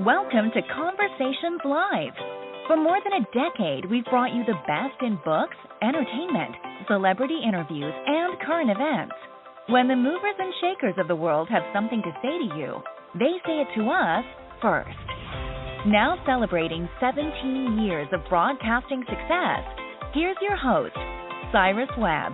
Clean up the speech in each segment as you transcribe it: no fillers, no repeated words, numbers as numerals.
Welcome to Conversations Live. For more than a decade, we've brought you the best in books, entertainment, celebrity interviews, and current events. When the movers and shakers of the world have something to say to you, they say it to us first. Now celebrating 17 years of broadcasting success, here's your host, Cyrus Webb.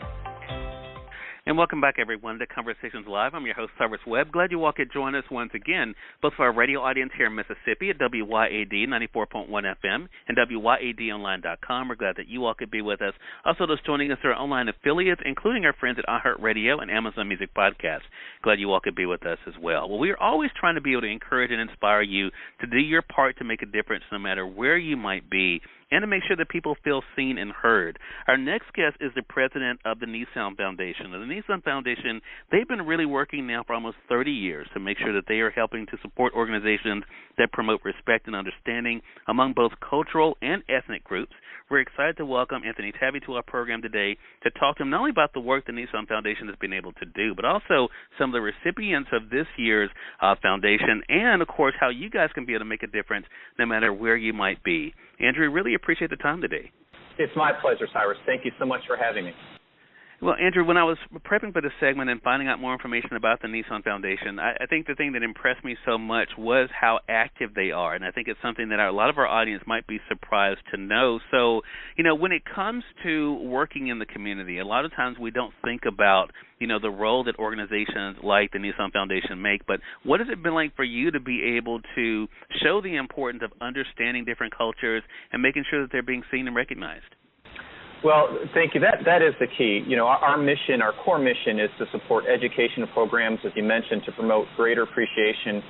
And welcome back, everyone, to Conversations Live. I'm your host, Cyrus Webb. Glad you all could join us once again, both for our radio audience here in Mississippi at WYAD 94.1 FM and WYADonline.com. We're glad that you all could be with us. Also, those joining us are our online affiliates, including our friends at iHeartRadio and Amazon Music Podcast. Glad you all could be with us as well. Well, we are always trying to be able to encourage and inspire you to do your part to make a difference no matter where you might be, and to make sure that people feel seen and heard. Our next guest is the president of the Nissan Foundation. The Nissan Foundation, they've been really working now for almost 30 years to make sure that they are helping to support organizations that promote respect and understanding among both cultural and ethnic groups. We're excited to welcome Andrew Tavi to our program today to talk to him not only about the work the Nissan Foundation has been able to do, but also some of the recipients of this year's foundation, and, of course, how you guys can be able to make a difference no matter where you might be. Andrew, really appreciate the time today. It's my pleasure, Cyrus. Thank you so much for having me. Well, Andrew, when I was prepping for this segment and finding out more information about the Nissan Foundation, I think the thing that impressed me so much was how active they are, and I think it's something that a lot of our audience might be surprised to know. So, when it comes to working in the community, a lot of times we don't think about, the role that organizations like the Nissan Foundation make, but what has it been like for you to be able to show the importance of understanding different cultures and making sure that they're being seen and recognized? Well, thank you. That is the key. Our mission, our core mission is to support educational programs, as you mentioned, to promote greater appreciation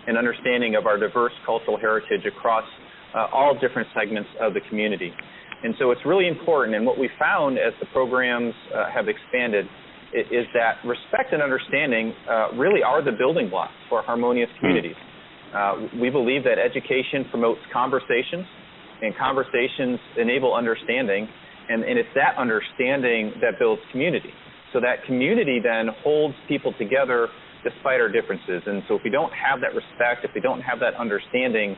and understanding of our diverse cultural heritage across all different segments of the community. And so it's really important, and what we found as the programs have expanded is that respect and understanding really are the building blocks for harmonious communities. We believe that education promotes conversations, and conversations enable understanding. And it's that understanding that builds community. So that community then holds people together despite our differences. And so if we don't have that respect, if we don't have that understanding,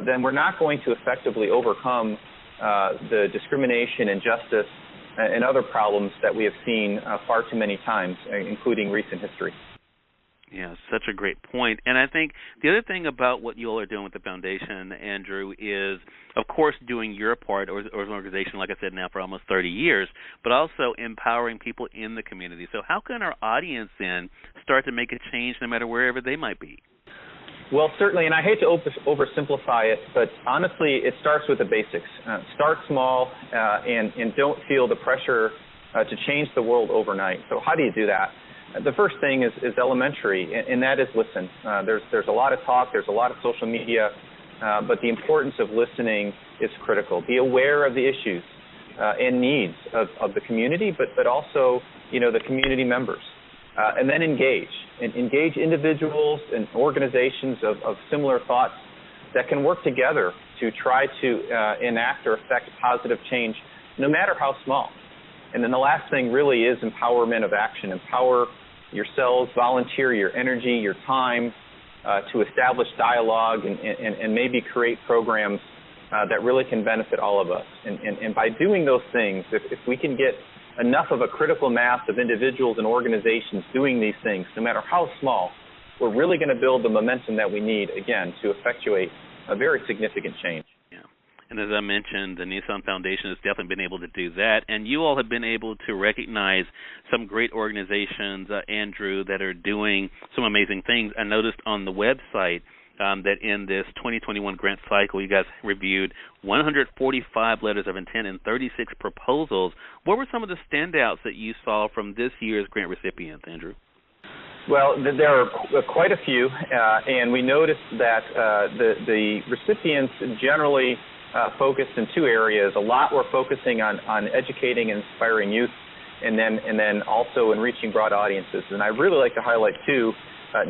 then we're not going to effectively overcome the discrimination, injustice, and other problems that we have seen far too many times, including recent history. Yeah, such a great point. And I think the other thing about what you all are doing with the foundation, Andrew, is, of course, doing your part as an organization, like I said, now for almost 30 years, but also empowering people in the community. So how can our audience then start to make a change no matter wherever they might be? Well, certainly, and I hate to oversimplify it, but honestly, it starts with the basics. Start small and don't feel the pressure to change the world overnight. So how do you do that? The first thing is elementary, and that is listen. There's a lot of talk, there's a lot of social media, but the importance of listening is critical. Be aware of the issues and needs of the community, but also, the community members. And then engage individuals and organizations of similar thoughts that can work together to try to enact or affect positive change, no matter how small. And then the last thing really is empowerment of action. Empower yourselves, volunteer your energy, your time to establish dialogue and maybe create programs that really can benefit all of us. And by doing those things, if we can get enough of a critical mass of individuals and organizations doing these things, no matter how small, we're really going to build the momentum that we need, again, to effectuate a very significant change. And as I mentioned, the Nissan Foundation has definitely been able to do that. And you all have been able to recognize some great organizations, Andrew, that are doing some amazing things. I noticed on the website that in this 2021 grant cycle, you guys reviewed 145 letters of intent and 36 proposals. What were some of the standouts that you saw from this year's grant recipients, Andrew? Well, there are quite a few, and we noticed that the recipients generally focused in two areas. A lot were focusing on educating and inspiring youth, and then also in reaching broad audiences. And I'd really like to highlight two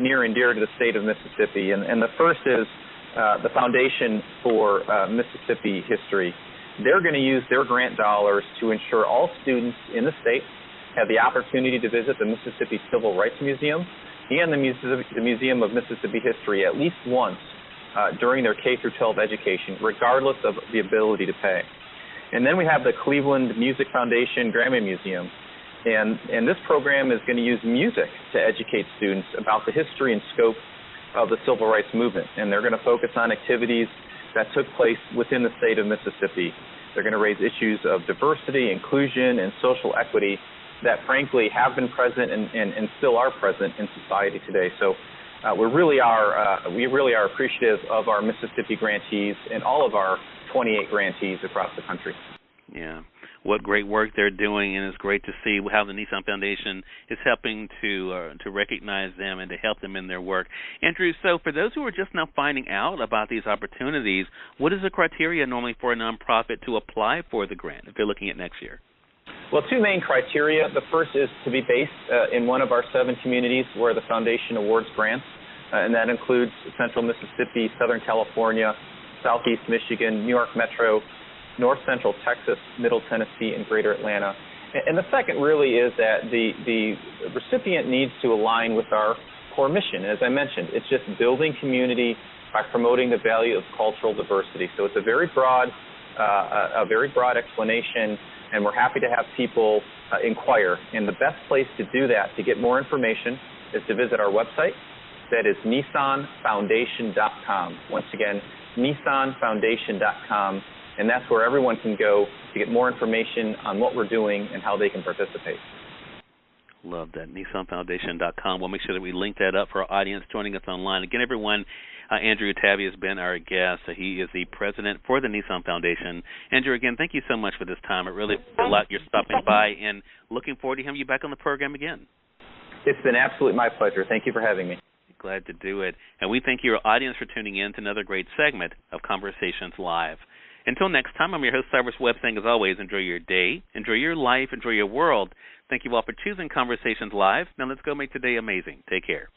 near and dear to the state of Mississippi. And the first is the Foundation for Mississippi History. They're going to use their grant dollars to ensure all students in the state have the opportunity to visit the Mississippi Civil Rights Museum and the Museum of Mississippi History at least once during their K through 12 education, regardless of the ability to pay. And then we have the Cleveland Music Foundation Grammy Museum. And this program is going to use music to educate students about the history and scope of the civil rights movement. And they're going to focus on activities that took place within the state of Mississippi. They're going to raise issues of diversity, inclusion, and social equity that, frankly, have been present and still are present in society today. So we really are appreciative of our Mississippi grantees and all of our 28 grantees across the country. Yeah. What great work they're doing, and it's great to see how the Nissan Foundation is helping to recognize them and to help them in their work. Andrew, so for those who are just now finding out about these opportunities, what is the criteria normally for a nonprofit to apply for the grant if they're looking at next year? Well, two main criteria. The first is to be based in one of our 7 communities where the foundation awards grants, and that includes Central Mississippi, Southern California, Southeast Michigan, New York Metro, North Central Texas, Middle Tennessee, and Greater Atlanta. And the second really is that the recipient needs to align with our core mission. As I mentioned, it's just building community by promoting the value of cultural diversity. So it's a very broad explanation, and we're happy to have people inquire. And the best place to do that, to get more information, is to visit our website. That is nissanfoundation.com. Once again, nissanfoundation.com. And that's where everyone can go to get more information on what we're doing and how they can participate. Love that. NissanFoundation.com. We'll make sure that we link that up for our audience joining us online. Again, everyone, Andrew Tavi has been our guest. He is the president for the Nissan Foundation. Andrew, again, thank you so much for this time. It really means a lot you're stopping by, and looking forward to having you back on the program again. It's been absolutely my pleasure. Thank you for having me. Glad to do it. And we thank your audience for tuning in to another great segment of Conversations Live. Until next time, I'm your host, Cyrus Webb, saying as always, enjoy your day, enjoy your life, enjoy your world. Thank you all for choosing Conversations Live. Now let's go make today amazing. Take care.